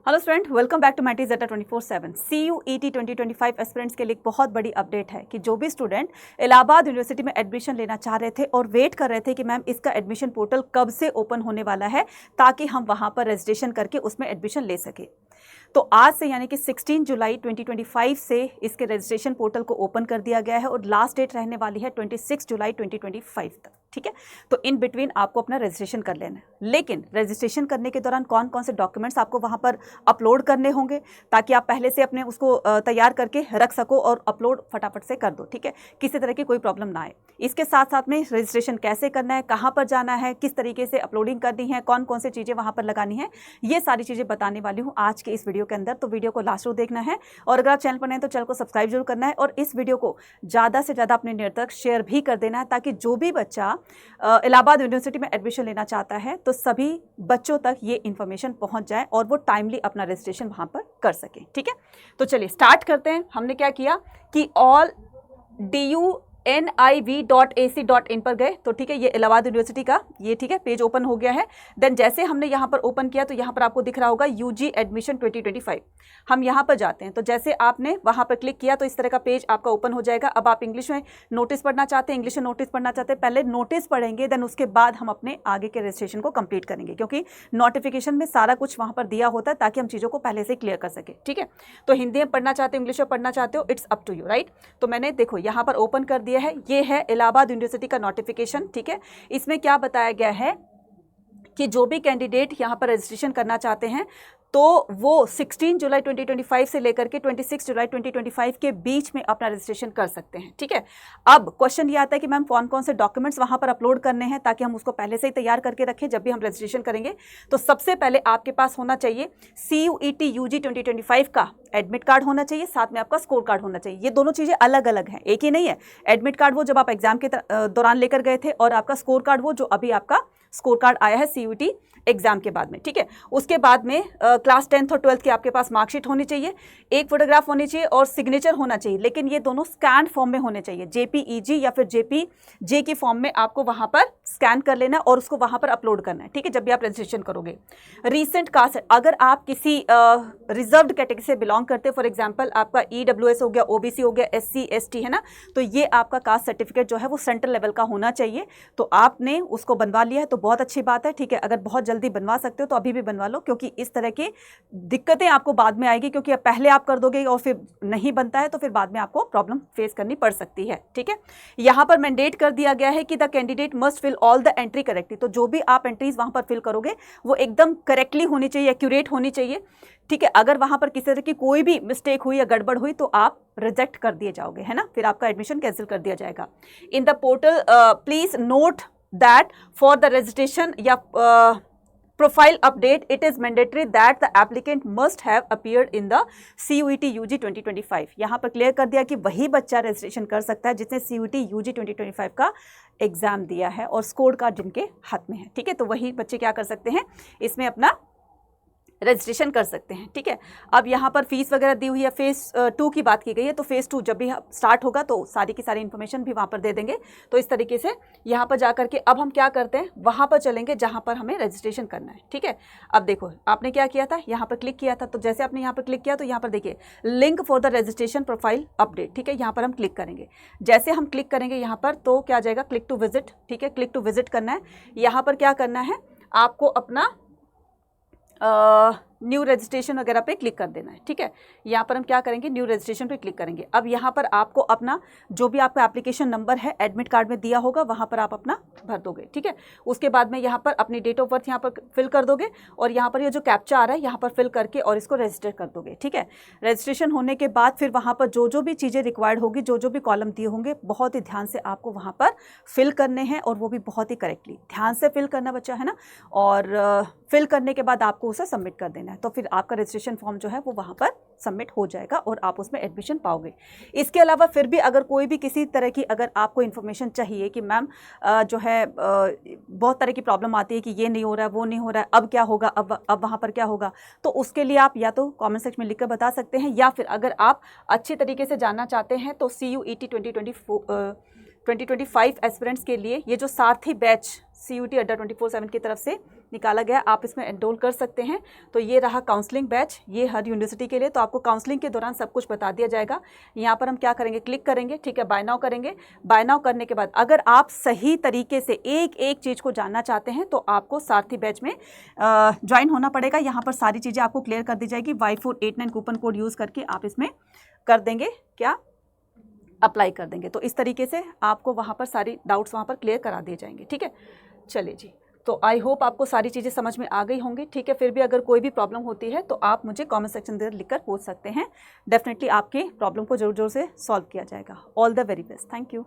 Hello student, welcome back to मैटी ज़ेटा 24/7। CUET 2025 aspirants के लिए एक बहुत बड़ी अपडेट है कि जो भी स्टूडेंट इलाहाबाद यूनिवर्सिटी में एडमिशन लेना चाह रहे थे और वेट कर रहे थे कि मैम इसका एडमिशन पोर्टल कब से ओपन होने वाला है ताकि हम वहां पर रजिस्ट्रेशन करके उसमें एडमिशन ले सके, तो आज से यानी कि 16 जुलाई 2025 से इसके रजिस्ट्रेशन पोर्टल को ओपन कर दिया गया है और लास्ट डेट रहने वाली है 26 जुलाई 2025 तक। ठीक है, तो इन बिटवीन आपको अपना रजिस्ट्रेशन कर लेना है। लेकिन रजिस्ट्रेशन करने के दौरान कौन कौन से डॉक्यूमेंट्स आपको वहां पर अपलोड करने होंगे ताकि आप पहले से अपने उसको तैयार करके रख सको और अपलोड फटाफट से कर दो। ठीक है, किसी तरह की कोई प्रॉब्लम ना आए। इसके साथ साथ में रजिस्ट्रेशन कैसे करना है, कहाँ पर जाना है, किस तरीके से अपलोडिंग करनी है, कौन कौन सी चीज़ें वहाँ पर लगानी है, ये सारी चीज़ें बताने वाली हूँ आज के इस वीडियो के अंदर। तो वीडियो को लास्ट तक देखना है और अगर आप चैनल पर नए हैं तो चैनल को सब्सक्राइब जरूर करना है और इस वीडियो को ज़्यादा से ज़्यादा अपने नेट तक शेयर भी कर देना है ताकि जो भी बच्चा इलाहाबाद यूनिवर्सिटी में एडमिशन लेना चाहता है तो सभी बच्चों तक ये इन्फॉर्मेशन पहुंच जाए और वो टाइमली अपना रजिस्ट्रेशन वहां पर कर सके। ठीक है, तो चलिए स्टार्ट करते हैं। हमने क्या किया कि ऑल DUNIV.AC.in पर गए, तो ठीक है, ये इलाहाबाद यूनिवर्सिटी का ये ठीक है पेज ओपन हो गया है। देन जैसे हमने यहाँ पर ओपन किया तो यहाँ पर आपको दिख रहा होगा UG एडमिशन 2025। हम यहाँ पर जाते हैं तो जैसे आपने वहाँ पर क्लिक किया तो इस तरह का पेज आपका ओपन हो जाएगा। अब आप इंग्लिश में नोटिस पढ़ना चाहते हैं, इंग्लिश में नोटिस पढ़ना चाहते हैं, पहले नोटिस पढ़ेंगे, देन उसके बाद हम अपने आगे के रजिस्ट्रेशन को कंप्लीट करेंगे क्योंकि नोटिफिकेशन में सारा कुछ वहाँ पर दिया होता है ताकि हम चीज़ों को पहले से क्लियर कर सके। ठीक है, तो हिंदी में पढ़ना चाहते हो, इंग्लिश में पढ़ना चाहते हो, it's up to you, right. तो मैंने देखो यहाँ पर ओपन कर दिया है, ये है इलाहाबाद यूनिवर्सिटी का नोटिफिकेशन। ठीक है, इसमें क्या बताया गया है कि जो भी कैंडिडेट यहाँ पर रजिस्ट्रेशन करना चाहते हैं तो वो 16 जुलाई 2025 से लेकर के 26 जुलाई 2025 के बीच में अपना रजिस्ट्रेशन कर सकते हैं। ठीक है, अब क्वेश्चन ये आता है कि मैम कौन कौन से डॉक्यूमेंट्स वहां पर अपलोड करने हैं ताकि हम उसको पहले से ही तैयार करके रखें जब भी हम रजिस्ट्रेशन करेंगे। तो सबसे पहले आपके पास होना चाहिए CUET UG 2025 का एडमिट कार्ड होना चाहिए, साथ में आपका स्कोर कार्ड होना चाहिए। ये दोनों चीज़ें अलग अलग हैं, एक ही नहीं है। एडमिट कार्ड वो जब आप एग्जाम के दौरान लेकर गए थे और आपका स्कोर कार्ड वो जो अभी आपका स्कोर कार्ड आया है CUET एग्जाम के बाद में। ठीक है, उसके बाद में क्लास 10th और 12th की आपके पास मार्कशीट होनी चाहिए, एक फोटोग्राफ होनी चाहिए और सिग्नेचर होना चाहिए, लेकिन ये दोनों स्कैन फॉर्म में होने चाहिए। JPEG या फिर JPJ की फॉर्म में आपको वहां पर स्कैन कर लेना और उसको वहां पर अपलोड करना है। ठीक है, जब भी आप रजिस्ट्रेशन करोगे। रीसेंट कास्ट, अगर आप किसी रिजर्व्ड कैटेगरी से बिलोंग करते हैं, फॉर एग्जाम्पल आपका EWS हो गया, OBC हो गया, SC ST है ना, तो ये आपका कास्ट सर्टिफिकेट जो है वो सेंट्रल लेवल का होना चाहिए। तो आपने उसको बनवा लिया है तो बहुत अच्छी बात है। ठीक है, अगर बहुत जल्दी बनवा सकते हो तो अभी भी बनवा लो क्योंकि इस तरह की दिक्कतें आपको बाद में आएगी, क्योंकि पहले आप कर दोगे और फिर नहीं बनता है तो फिर बाद में आपको प्रॉब्लम फेस करनी पड़ सकती है। ठीक है, यहां पर मैंडेट कर दिया गया है कि the candidate must fill all the entry correctly. तो जो भी आप एंट्रीज वहां पर फिल करोगे वो एकदम करेक्टली होनी चाहिए, एक्यूरेट होनी चाहिए। ठीक है, अगर वहां पर किसी तरह की कोई भी मिस्टेक हुई या गड़बड़ हुई तो आप रिजेक्ट कर दिए जाओगे, है ना, फिर आपका एडमिशन कैंसिल कर दिया जाएगा। In the portal please note that for the registration या profile update it is mandatory that the applicant must have appeared in the CUET UG 2025। यहाँ पर क्लियर कर दिया कि वही बच्चा रजिस्ट्रेशन कर सकता है जिसने CUET UG 2025 का एग्जाम दिया है और स्कोर कार्ड जिनके हाथ में है। ठीक है, तो वही बच्चे क्या कर सकते हैं, इसमें अपना रजिस्ट्रेशन कर सकते हैं। ठीक है, अब यहाँ पर फीस वगैरह दी हुई है। फेज़ 2 की बात की गई है, तो फेज़ 2 जब भी स्टार्ट होगा तो सारी की सारी इन्फॉर्मेशन भी वहाँ पर दे देंगे। तो इस तरीके से यहाँ पर जा करके अब हम क्या करते हैं, वहाँ पर चलेंगे जहाँ पर हमें रजिस्ट्रेशन करना है। ठीक है, अब देखो आपने क्या किया था, यहाँ पर क्लिक किया था, तो जैसे आपने यहाँ पर क्लिक किया तो यहाँ पर देखिए link for the registration profile update. ठीक है, यहाँ पर हम क्लिक करेंगे। जैसे हम क्लिक करेंगे यहाँ पर तो क्या आ जाएगा, क्लिक टू विजिट। ठीक है, क्लिक टू विजिट करना है। यहाँ पर क्या करना है, आपको अपना न्यू रजिस्ट्रेशन वगैरह पे क्लिक कर देना है। ठीक है, यहाँ पर हम क्या करेंगे, न्यू रजिस्ट्रेशन पे क्लिक करेंगे। अब यहाँ पर आपको अपना जो भी आपका एप्लीकेशन नंबर है एडमिट कार्ड में दिया होगा वहाँ पर आप अपना भर दोगे। ठीक है, उसके बाद में यहाँ पर अपनी डेट ऑफ बर्थ यहाँ पर फिल कर दोगे और यहाँ पर ये जो कैप्चा आ रहा है यहाँ पर फिल करके और इसको रजिस्टर कर दोगे। ठीक है, रजिस्ट्रेशन होने के बाद फिर वहाँ पर जो भी चीज़ें रिक्वायर्ड होगी, जो भी कॉलम दिए होंगे, बहुत ही ध्यान से आपको वहाँ पर फिल करने हैं और वो भी बहुत ही करेक्टली ध्यान से फिल करना बच्चा, है ना। और फिल करने के बाद आपको उसे सबमिट कर देना है, तो फिर आपका रजिस्ट्रेशन फॉर्म जो है वो वहाँ पर सबमिट हो जाएगा और आप उसमें एडमिशन पाओगे। इसके अलावा फिर भी अगर कोई भी किसी तरह की अगर आपको इन्फॉर्मेशन चाहिए कि मैम जो है बहुत तरह की प्रॉब्लम आती है कि ये नहीं हो रहा है, वो नहीं हो रहा है, अब क्या होगा, अब वहाँ पर क्या होगा, तो उसके लिए आप या तो कमेंट सेक्शन में लिखकर बता सकते हैं या फिर अगर आप अच्छे तरीके से जानना चाहते हैं तो CUET 2025 एस्पिरेंट्स के लिए ये जो सारथी बैच CUET अड्डा 24/7 की तरफ से निकाला गया, आप इसमें एनरोल कर सकते हैं। तो ये रहा काउंसलिंग बैच, ये हर यूनिवर्सिटी के लिए। तो आपको काउंसलिंग के दौरान सब कुछ बता दिया जाएगा। यहाँ पर हम क्या करेंगे, क्लिक करेंगे, ठीक है, बाय नाउ करेंगे। बाय नाउ करने के बाद अगर आप सही तरीके से एक एक चीज़ को जानना चाहते हैं तो आपको सारथी बैच में ज्वाइन होना पड़ेगा। यहाँ पर सारी चीज़ें आपको क्लियर कर दी जाएगी। Y489 कूपन कोड यूज़ करके आप इसमें कर देंगे, क्या अप्लाई कर देंगे। तो इस तरीके से आपको वहाँ पर सारी डाउट्स वहाँ पर क्लियर करा दिए जाएंगे, ठीक है। चलिए जी, तो आई होप आपको सारी चीज़ें समझ में आ गई होंगी, ठीक है। फिर भी अगर कोई भी प्रॉब्लम होती है तो आप मुझे कमेंट सेक्शन में लिखकर पूछ सकते हैं। डेफिनेटली आपकी प्रॉब्लम को ज़रूर ज़रूर से सॉल्व किया जाएगा। All the very best, thank you.